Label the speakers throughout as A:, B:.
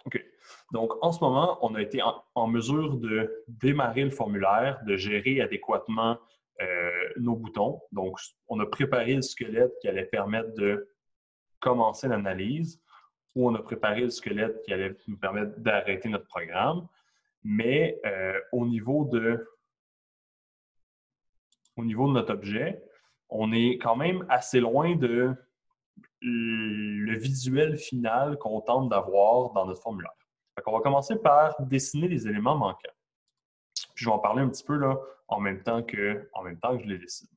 A: OK. Donc, en ce moment, on a été en mesure de démarrer le formulaire, de gérer adéquatement nos boutons. Donc, on a préparé le squelette qui allait permettre de commencer l'analyse, ou on a préparé le squelette qui allait nous permettre d'arrêter notre programme. Mais au niveau de notre objet, on est quand même assez loin de le visuel final qu'on tente d'avoir dans notre formulaire. On va commencer par dessiner les éléments manquants. Puis je vais en parler un petit peu là, en même temps que je les dessine.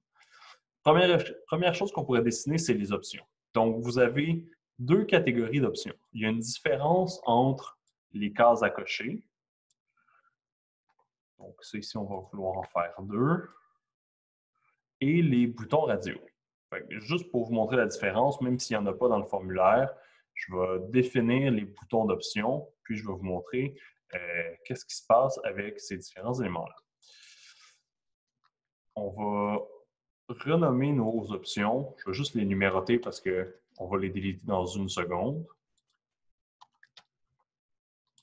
A: Première chose qu'on pourrait dessiner, c'est les options. Donc, vous avez deux catégories d'options. Il y a une différence entre les cases à cocher. Donc, ça ici, on va vouloir en faire deux. Et les boutons radio. Juste pour vous montrer la différence, même s'il n'y en a pas dans le formulaire, je vais définir les boutons d'options, puis je vais vous montrer qu'est-ce qui se passe avec ces différents éléments-là. On va renommer nos options. Je vais juste les numéroter parce qu'on va les déliter dans une seconde.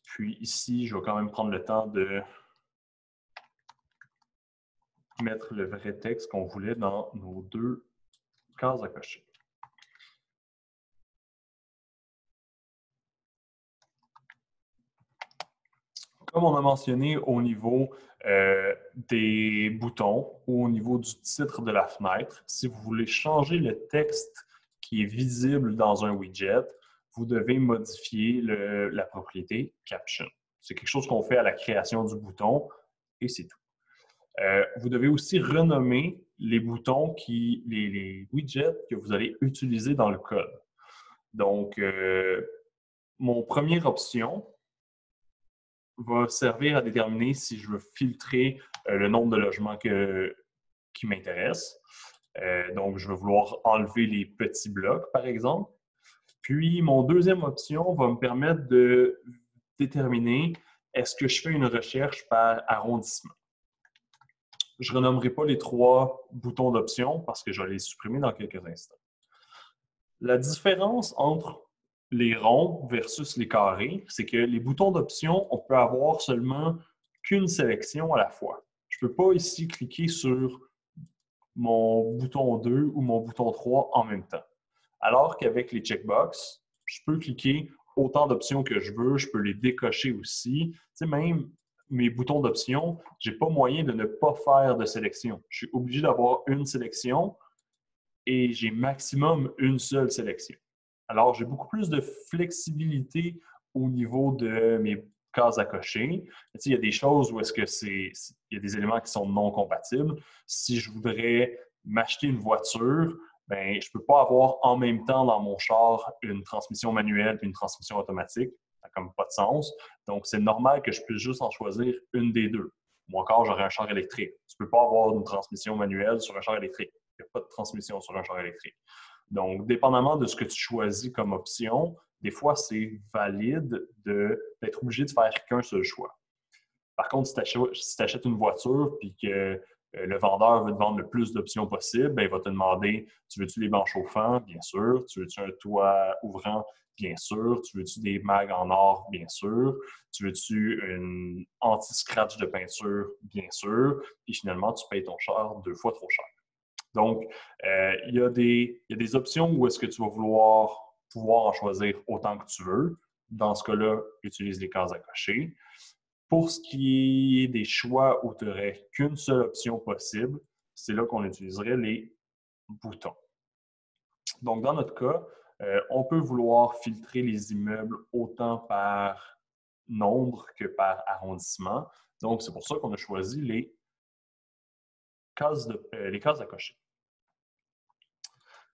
A: Puis ici, je vais quand même prendre le temps de mettre le vrai texte qu'on voulait dans nos deux cases à cocher. Comme on a mentionné au niveau des boutons ou au niveau du titre de la fenêtre, si vous voulez changer le texte qui est visible dans un widget, vous devez modifier la propriété Caption. C'est quelque chose qu'on fait à la création du bouton et c'est tout. Vous devez aussi renommer les boutons, les widgets que vous allez utiliser dans le code. Donc, mon première option va servir à déterminer si je veux filtrer le nombre de logements qui m'intéresse. Donc, je vais vouloir enlever les petits blocs, par exemple. Puis, mon deuxième option va me permettre de déterminer est-ce que je fais une recherche par arrondissement. Je ne renommerai pas les trois boutons d'options parce que je vais les supprimer dans quelques instants. La différence entre les ronds versus les carrés, c'est que les boutons d'options, on peut avoir seulement qu'une sélection à la fois. Je ne peux pas ici cliquer sur mon bouton 2 ou mon bouton 3 en même temps. Alors qu'avec les checkbox, je peux cliquer autant d'options que je veux, je peux les décocher aussi. Tu sais, même mes boutons d'options, je n'ai pas moyen de ne pas faire de sélection. Je suis obligé d'avoir une sélection et j'ai maximum une seule sélection. Alors, j'ai beaucoup plus de flexibilité au niveau de mes cases à cocher. Il y a des choses où est-ce que il y a des éléments qui sont non compatibles. Si je voudrais m'acheter une voiture, ben, je ne peux pas avoir en même temps dans mon char une transmission manuelle et une transmission automatique. Ça n'a comme pas de sens. Donc, c'est normal que je puisse juste en choisir une des deux. Ou encore, j'aurais un char électrique. Tu ne peux pas avoir une transmission manuelle sur un char électrique. Il n'y a pas de transmission sur un char électrique. Donc, dépendamment de ce que tu choisis comme option, des fois, c'est valide d'être obligé de faire qu'un seul choix. Par contre, si tu achètes une voiture et que le vendeur veut te vendre le plus d'options possible, ben, il va te demander, tu veux-tu les bancs chauffants? Bien sûr. Tu veux-tu un toit ouvrant? Bien sûr. Tu veux-tu des mags en or? Bien sûr. Tu veux-tu une anti-scratch de peinture? Bien sûr. Et finalement, tu payes ton char 2 fois trop cher. Donc, il y a des options où est-ce que tu vas vouloir pouvoir en choisir autant que tu veux. Dans ce cas-là, utilise les cases à cocher. Pour ce qui est des choix où tu n'aurais qu'une seule option possible, c'est là qu'on utiliserait les boutons. Donc, dans notre cas, on peut vouloir filtrer les immeubles autant par nombre que par arrondissement. Donc, c'est pour ça qu'on a choisi les cases à cocher.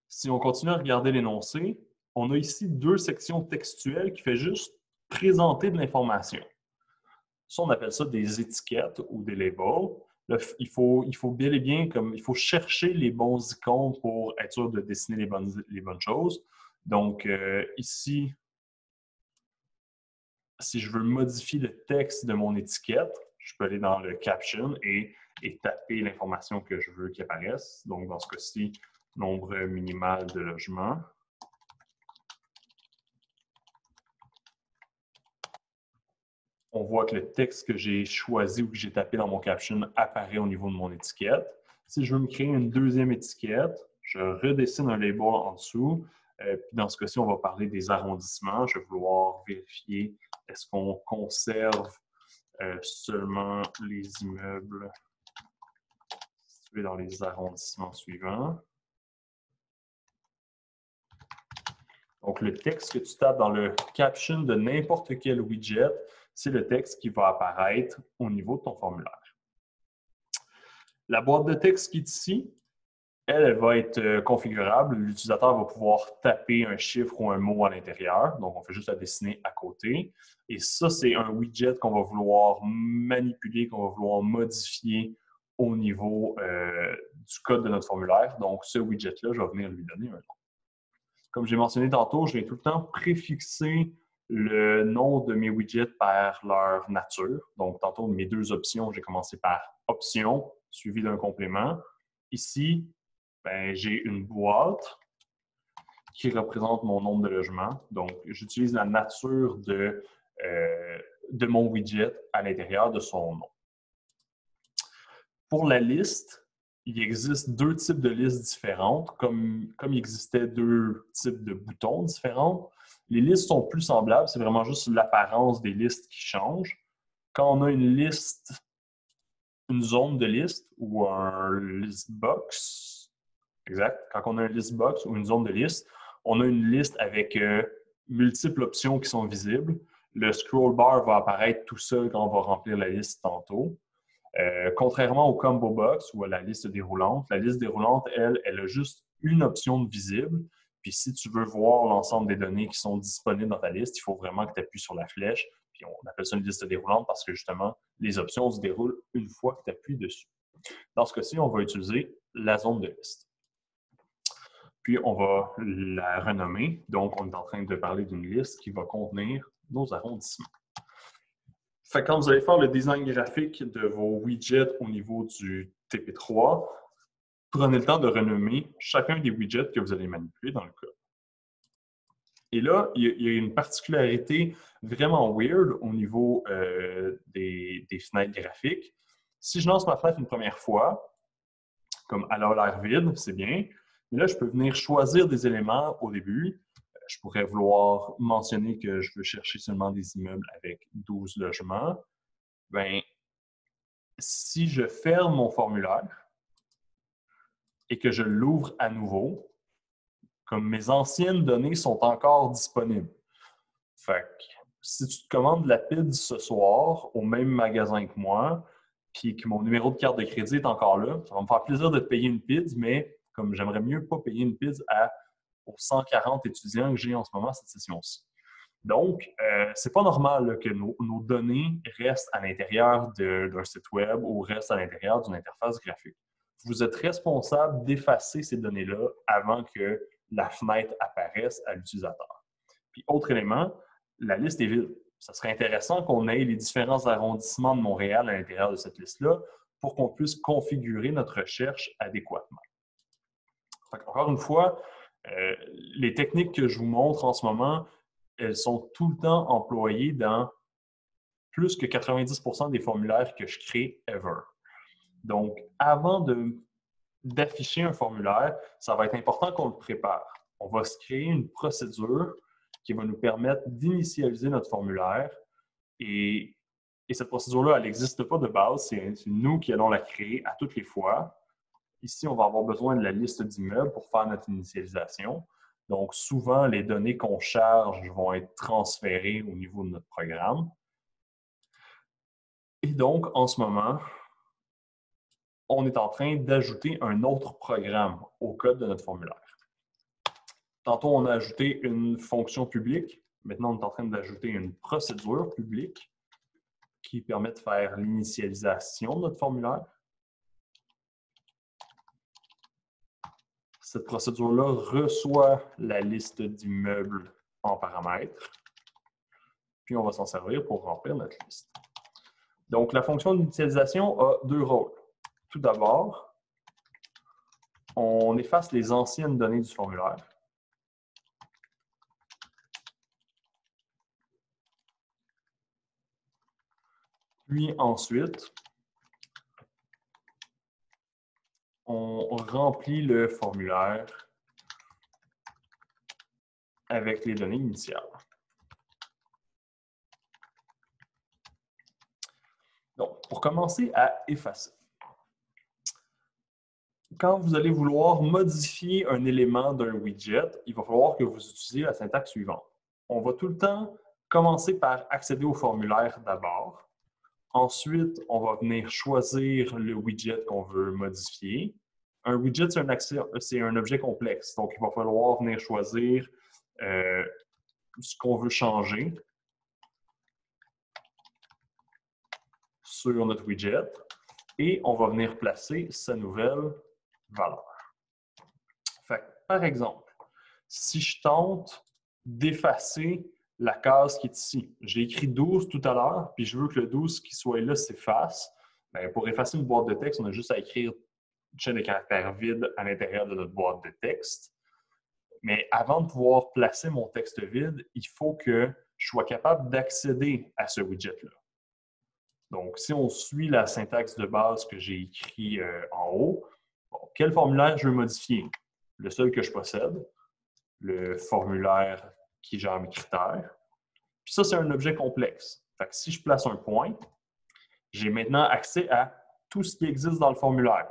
A: Si on continue à regarder l'énoncé, on a ici deux sections textuelles qui font juste présenter de l'information. Ça, on appelle ça des étiquettes ou des labels. Là, il faut bel et bien, il faut chercher les bons icônes pour être sûr de dessiner les bonnes choses. Donc, ici, si je veux modifier le texte de mon étiquette, je peux aller dans le caption et taper l'information que je veux qu'il apparaisse. Donc, dans ce cas-ci, nombre minimal de logements. on voit que le texte que j'ai choisi ou que j'ai tapé dans mon caption apparaît au niveau de mon étiquette. Si je veux me créer une deuxième étiquette, je redessine un label en dessous. Puis dans ce cas-ci, on va parler des arrondissements. Je vais vouloir vérifier est-ce qu'on conserve seulement les immeubles situés dans les arrondissements suivants. Donc, le texte que tu tapes dans le caption de n'importe quel widget, c'est le texte qui va apparaître au niveau de ton formulaire. La boîte de texte qui est ici, elle va être configurable. L'utilisateur va pouvoir taper un chiffre ou un mot à l'intérieur. Donc, on fait juste la dessiner à côté. Et ça, c'est un widget qu'on va vouloir manipuler, qu'on va vouloir modifier au niveau du code de notre formulaire. Donc, ce widget-là, je vais venir lui donner un nom. Comme j'ai mentionné tantôt, je vais tout le temps préfixer le nom de mes widgets par leur nature. Donc, tantôt, mes deux options, j'ai commencé par option suivi d'un complément. Ici, j'ai une boîte qui représente mon nombre de logements. Donc, j'utilise la nature de mon widget à l'intérieur de son nom. Pour la liste, il existe deux types de listes différentes, comme il existait deux types de boutons différents. Les listes sont plus semblables, c'est vraiment juste l'apparence des listes qui change. Quand on a une liste, une zone de liste ou un list box, exact, quand on a un list box ou une zone de liste, on a une liste avec multiples options qui sont visibles. Le scroll bar va apparaître tout seul quand on va remplir la liste tantôt. Contrairement au combo box ou à la liste déroulante, la liste déroulante, elle a juste une option de visible. Puis si tu veux voir l'ensemble des données qui sont disponibles dans ta liste, il faut vraiment que tu appuies sur la flèche. Puis on appelle ça une liste déroulante parce que justement, les options se déroulent une fois que tu appuies dessus. Dans ce cas-ci, on va utiliser la zone de liste. Puis on va la renommer. Donc, on est en train de parler d'une liste qui va contenir nos arrondissements. Fait que quand vous allez faire le design graphique de vos widgets au niveau du TP3, prenez le temps de renommer chacun des widgets que vous allez manipuler dans le code. Et là, il y a une particularité vraiment weird au niveau des fenêtres graphiques. Si je lance ma fenêtre une première fois, comme elle a l'air vide, c'est bien, mais là, je peux venir choisir des éléments au début. Je pourrais vouloir mentionner que je veux chercher seulement des immeubles avec 12 logements. Bien, si je ferme mon formulaire et que je l'ouvre à nouveau, comme mes anciennes données sont encore disponibles. Fait que si tu te commandes la PIDS ce soir au même magasin que moi, puis que mon numéro de carte de crédit est encore là, ça va me faire plaisir de te payer une PIDS, mais comme j'aimerais mieux pas payer une PIDS aux 140 étudiants que j'ai en ce moment cette session-ci. Donc, c'est pas normal là, que nos données restent à l'intérieur d'un site web ou restent à l'intérieur d'une interface graphique. Vous êtes responsable d'effacer ces données-là avant que la fenêtre apparaisse à l'utilisateur. Puis, autre élément, la liste est vide. Ça serait intéressant qu'on ait les différents arrondissements de Montréal à l'intérieur de cette liste-là pour qu'on puisse configurer notre recherche adéquatement. Encore une fois, les techniques que je vous montre en ce moment, elles sont tout le temps employées dans plus que 90% des formulaires que je crée ever. Donc, avant d'afficher un formulaire, ça va être important qu'on le prépare. On va se créer une procédure qui va nous permettre d'initialiser notre formulaire. Et cette procédure-là, elle n'existe pas de base. C'est nous qui allons la créer à toutes les fois. Ici, on va avoir besoin de la liste d'immeubles pour faire notre initialisation. Donc, souvent, les données qu'on charge vont être transférées au niveau de notre programme. Et donc, en ce moment, on est en train d'ajouter un autre programme au code de notre formulaire. Tantôt, on a ajouté une fonction publique. Maintenant, on est en train d'ajouter une procédure publique qui permet de faire l'initialisation de notre formulaire. Cette procédure-là reçoit la liste d'immeubles en paramètres. Puis, on va s'en servir pour remplir notre liste. Donc, la fonction d'initialisation a deux rôles. Tout d'abord, on efface les anciennes données du formulaire. Puis ensuite, on remplit le formulaire avec les données initiales. Donc, pour commencer à effacer. Quand vous allez vouloir modifier un élément d'un widget, il va falloir que vous utilisiez la syntaxe suivante. On va tout le temps commencer par accéder au formulaire d'abord. Ensuite, on va venir choisir le widget qu'on veut modifier. Un widget, c'est un objet complexe, donc il va falloir venir choisir ce qu'on veut changer sur notre widget et on va venir placer sa nouvelle valeur. Fait que, par exemple, si je tente d'effacer la case qui est ici, j'ai écrit 12 tout à l'heure, puis je veux que le 12 qui soit là s'efface. Bien, pour effacer une boîte de texte, on a juste à écrire une chaîne de caractères vide à l'intérieur de notre boîte de texte. Mais avant de pouvoir placer mon texte vide, il faut que je sois capable d'accéder à ce widget-là. Donc, si on suit la syntaxe de base que j'ai écrit en haut, bon, quel formulaire je veux modifier? Le seul que je possède, le formulaire qui gère mes critères. Puis ça, c'est un objet complexe. Fait que si je place un point, j'ai maintenant accès à tout ce qui existe dans le formulaire,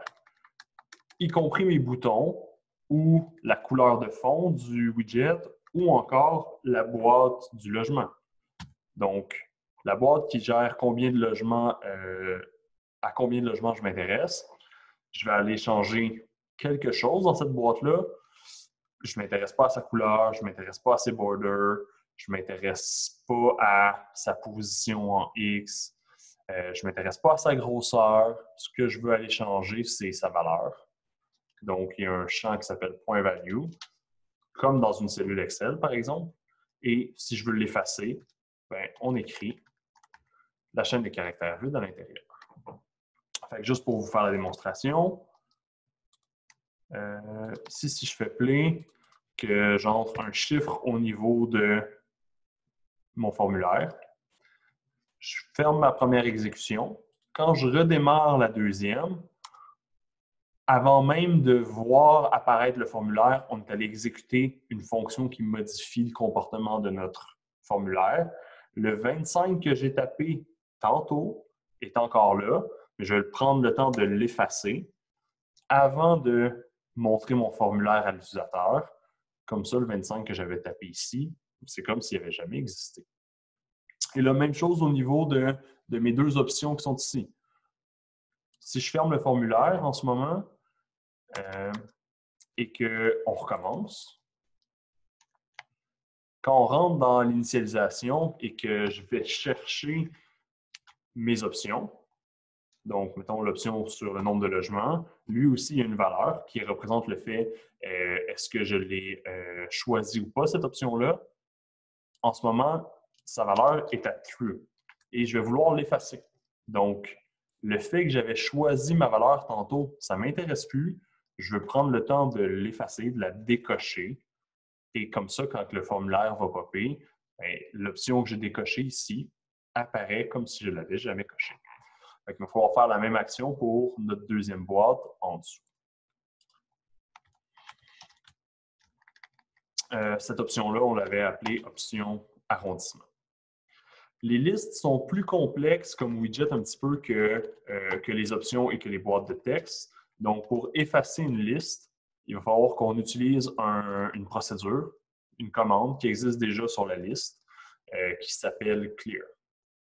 A: y compris mes boutons ou la couleur de fond du widget ou encore la boîte du logement. Donc, la boîte qui gère combien de logements, à combien de logements je m'intéresse. Je vais aller changer quelque chose dans cette boîte-là. Je ne m'intéresse pas à sa couleur, je ne m'intéresse pas à ses borders, je ne m'intéresse pas à sa position en X, je ne m'intéresse pas à sa grosseur. Ce que je veux aller changer, c'est sa valeur. Donc, il y a un champ qui s'appelle .value, comme dans une cellule Excel, par exemple. Et si je veux l'effacer, ben, on écrit la chaîne de caractères vide à l'intérieur. Fait que juste pour vous faire la démonstration, si je fais play, que j'entre un chiffre au niveau de mon formulaire, je ferme ma première exécution. Quand je redémarre la deuxième, avant même de voir apparaître le formulaire, on est allé exécuter une fonction qui modifie le comportement de notre formulaire. Le 25 que j'ai tapé tantôt est encore là, mais je vais prendre le temps de l'effacer avant de montrer mon formulaire à l'utilisateur. Comme ça, le 25 que j'avais tapé ici, c'est comme s'il n'avait jamais existé. Et la même chose au niveau de mes deux options qui sont ici. Si je ferme le formulaire en ce moment et qu'on recommence, quand on rentre dans l'initialisation et que je vais chercher mes options, donc mettons l'option sur le nombre de logements, lui aussi il y a une valeur qui représente le fait est-ce que je l'ai choisi ou pas cette option-là. En ce moment, sa valeur est à true et je vais vouloir l'effacer. Donc, le fait que j'avais choisi ma valeur tantôt, ça ne m'intéresse plus. Je veux prendre le temps de l'effacer, de la décocher. Et comme ça, quand le formulaire va popper, l'option que j'ai décochée ici apparaît comme si je ne l'avais jamais cochée. Il va falloir faire la même action pour notre deuxième boîte en dessous. Cette option-là, on l'avait appelée option arrondissement. Les listes sont plus complexes comme widget un petit peu que les options et que les boîtes de texte. Donc, pour effacer une liste, il va falloir qu'on utilise une procédure, une commande qui existe déjà sur la liste, qui s'appelle clear.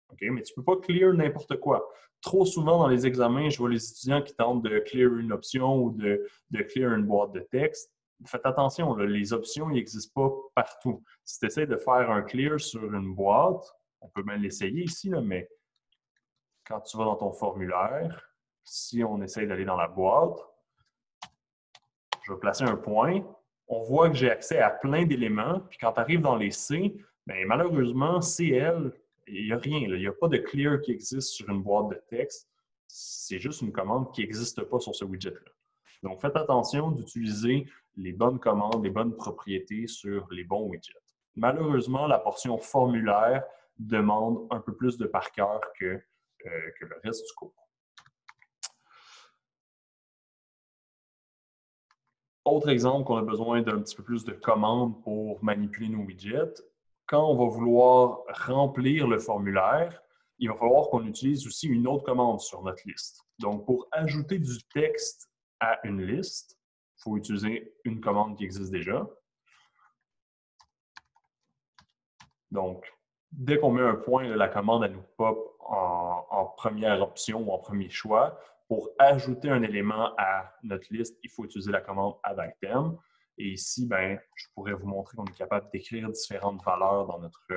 A: Okay? Mais tu ne peux pas clear n'importe quoi. Trop souvent dans les examens, je vois les étudiants qui tentent de clear une option ou de clear une boîte de texte. Faites attention, là, les options n'existent pas partout. Si tu essaies de faire un clear sur une boîte, on peut même l'essayer ici, là, mais quand tu vas dans ton formulaire, si on essaie d'aller dans la boîte, je vais placer un point. On voit que j'ai accès à plein d'éléments. Puis quand tu arrives dans les C, bien, malheureusement, CL, il n'y a rien. Il n'y a pas de clear qui existe sur une boîte de texte. C'est juste une commande qui n'existe pas sur ce widget-là. Donc, faites attention d'utiliser les bonnes commandes, les bonnes propriétés sur les bons widgets. Malheureusement, la portion formulaire demande un peu plus de par cœur que que le reste du cours. Autre exemple qu'on a besoin d'un petit peu plus de commandes pour manipuler nos widgets. Quand on va vouloir remplir le formulaire, il va falloir qu'on utilise aussi une autre commande sur notre liste. Donc, pour ajouter du texte à une liste, il faut utiliser une commande qui existe déjà. Donc, dès qu'on met un point, la commande elle nous pop en première option ou en premier choix. Pour ajouter un élément à notre liste, il faut utiliser la commande addItem. Et ici, je pourrais vous montrer qu'on est capable d'écrire différentes valeurs dans notre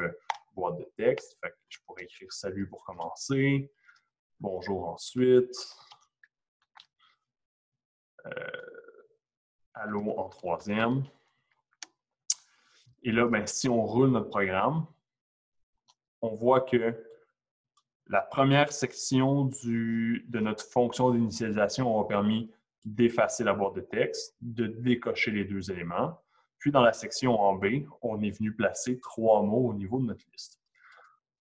A: boîte de texte. Fait que je pourrais écrire « Salut » pour commencer, « Bonjour » ensuite, « Allô » en troisième. Et là, si on roule notre programme, on voit que la première section de notre fonction d'initialisation a permis d'effacer la boîte de texte, de décocher les deux éléments. Puis, dans la section en B, on est venu placer 3 mots au niveau de notre liste.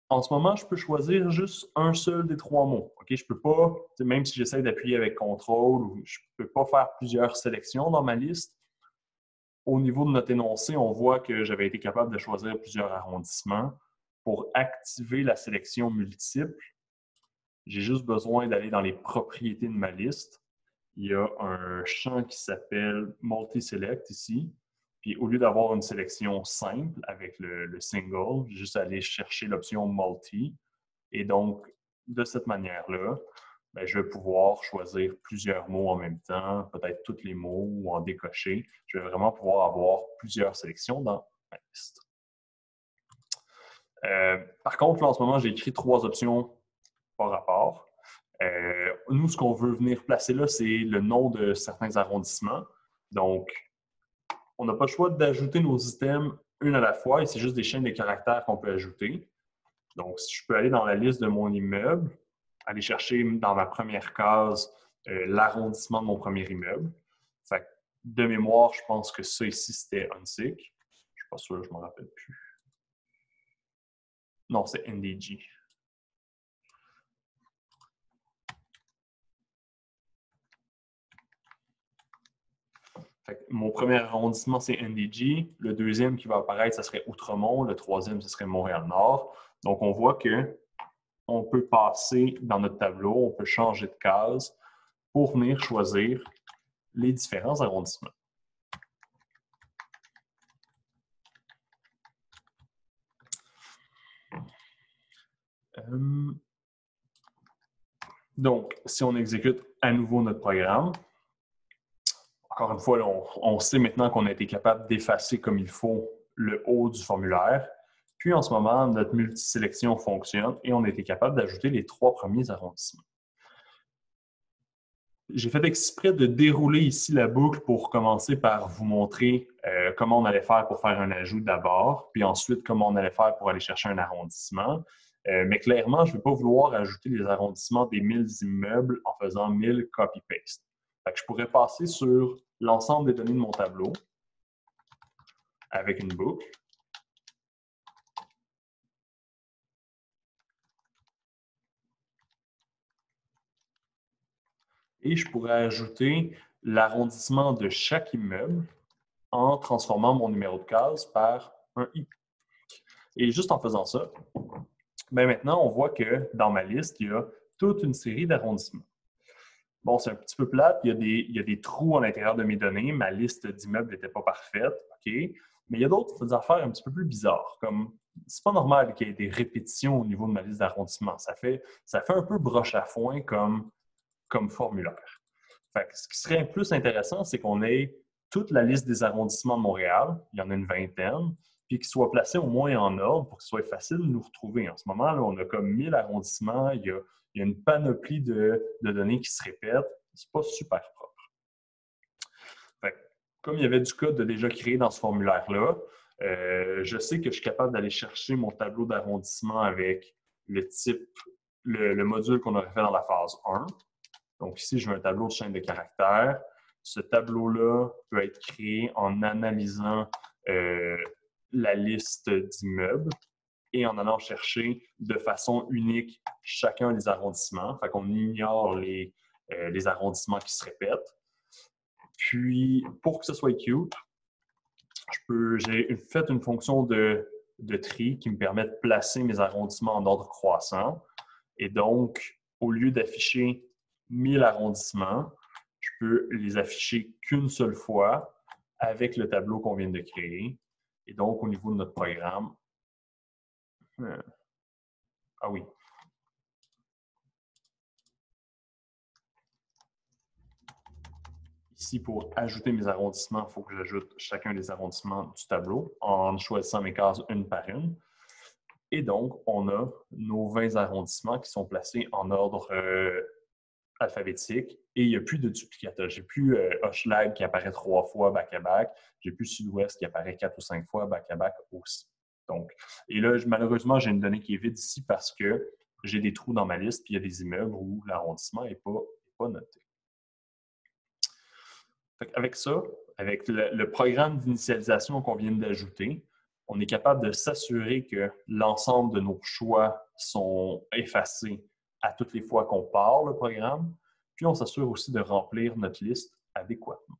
A: En ce moment, je peux choisir juste un seul des 3 mots. Okay? Je ne peux pas, même si j'essaie d'appuyer avec CTRL, je ne peux pas faire plusieurs sélections dans ma liste. Au niveau de notre énoncé, on voit que j'avais été capable de choisir plusieurs arrondissements. Pour activer la sélection multiple, j'ai juste besoin d'aller dans les propriétés de ma liste. Il y a un champ qui s'appelle Multi-Select ici. Puis au lieu d'avoir une sélection simple avec le single, j'ai juste aller chercher l'option Multi. Et donc, de cette manière-là, je vais pouvoir choisir plusieurs mots en même temps, peut-être tous les mots ou en décocher. Je vais vraiment pouvoir avoir plusieurs sélections dans ma liste. Par contre, là, en ce moment, j'ai écrit 3 options par rapport. Nous, ce qu'on veut venir placer là, c'est le nom de certains arrondissements. Donc, on n'a pas le choix d'ajouter nos items une à la fois et c'est juste des chaînes de caractères qu'on peut ajouter. Donc, si je peux aller dans la liste de mon immeuble, aller chercher dans ma première case l'arrondissement de mon premier immeuble. Fait que, de mémoire, je pense que ça ici, c'était Unsick. Je ne suis pas sûr, je ne me rappelle plus. Non, c'est NDG. Fait que mon premier arrondissement, c'est NDG. Le deuxième qui va apparaître, ce serait Outremont. Le troisième, ce serait Montréal-Nord. Donc, on voit qu'on peut passer dans notre tableau, on peut changer de case pour venir choisir les différents arrondissements. Donc, si on exécute à nouveau notre programme, encore une fois, là, on sait maintenant qu'on a été capable d'effacer comme il faut le haut du formulaire. Puis, en ce moment, notre multisélection fonctionne et on a été capable d'ajouter les 3 premiers arrondissements. J'ai fait exprès de dérouler ici la boucle pour commencer par vous montrer comment on allait faire pour faire un ajout d'abord, puis ensuite comment on allait faire pour aller chercher un arrondissement. Mais clairement, je ne vais pas vouloir ajouter les arrondissements des 1000 immeubles en faisant 1000 copy-paste. Je pourrais passer sur l'ensemble des données de mon tableau avec une boucle. Et je pourrais ajouter l'arrondissement de chaque immeuble en transformant mon numéro de case par un I. Et juste en faisant ça, maintenant, on voit que dans ma liste, il y a toute une série d'arrondissements. Bon, c'est un petit peu plate, il y a des trous à l'intérieur de mes données, ma liste d'immeubles n'était pas parfaite, OK? Mais il y a d'autres affaires un petit peu plus bizarres, comme c'est pas normal qu'il y ait des répétitions au niveau de ma liste d'arrondissements. Ça fait un peu broche à foin comme formulaire. Fait que ce qui serait plus intéressant, c'est qu'on ait toute la liste des arrondissements de Montréal, il y en a une vingtaine, puis qu'ils soient placés au moins en ordre pour que ce soit facile de nous retrouver. En ce moment, là, on a comme 1000 arrondissements, il y a une panoplie de données qui se répètent. C'est pas super propre. Fait que, comme il y avait du code déjà créé dans ce formulaire-là, je sais que je suis capable d'aller chercher mon tableau d'arrondissement avec le type, le module qu'on aurait fait dans la phase 1. Donc ici, je veux un tableau de chaîne de caractères. Ce tableau-là peut être créé en analysant la liste d'immeubles. et en allant chercher de façon unique chacun des arrondissements. Fait qu'on ignore les arrondissements qui se répètent. Puis, pour que ce soit cute, j'ai fait une fonction de tri qui me permet de placer mes arrondissements en ordre croissant. Et donc, au lieu d'afficher 1000 arrondissements, je peux les afficher qu'une seule fois avec le tableau qu'on vient de créer. Et donc, au niveau de notre programme, ah oui. Ici, pour ajouter mes arrondissements, il faut que j'ajoute chacun des arrondissements du tableau en choisissant mes cases une par une. Et donc, on a nos 20 arrondissements qui sont placés en ordre alphabétique et il n'y a plus de duplicata. J'ai plus Hochelag qui apparaît 3 fois back-à-back. J'ai plus Sud-Ouest qui apparaît 4 ou 5 fois back-à-back aussi. Donc, et là, malheureusement, j'ai une donnée qui est vide ici parce que j'ai des trous dans ma liste puis il y a des immeubles où l'arrondissement n'est pas noté. Avec ça, avec le programme d'initialisation qu'on vient d'ajouter, on est capable de s'assurer que l'ensemble de nos choix sont effacés à toutes les fois qu'on part le programme. Puis on s'assure aussi de remplir notre liste adéquatement.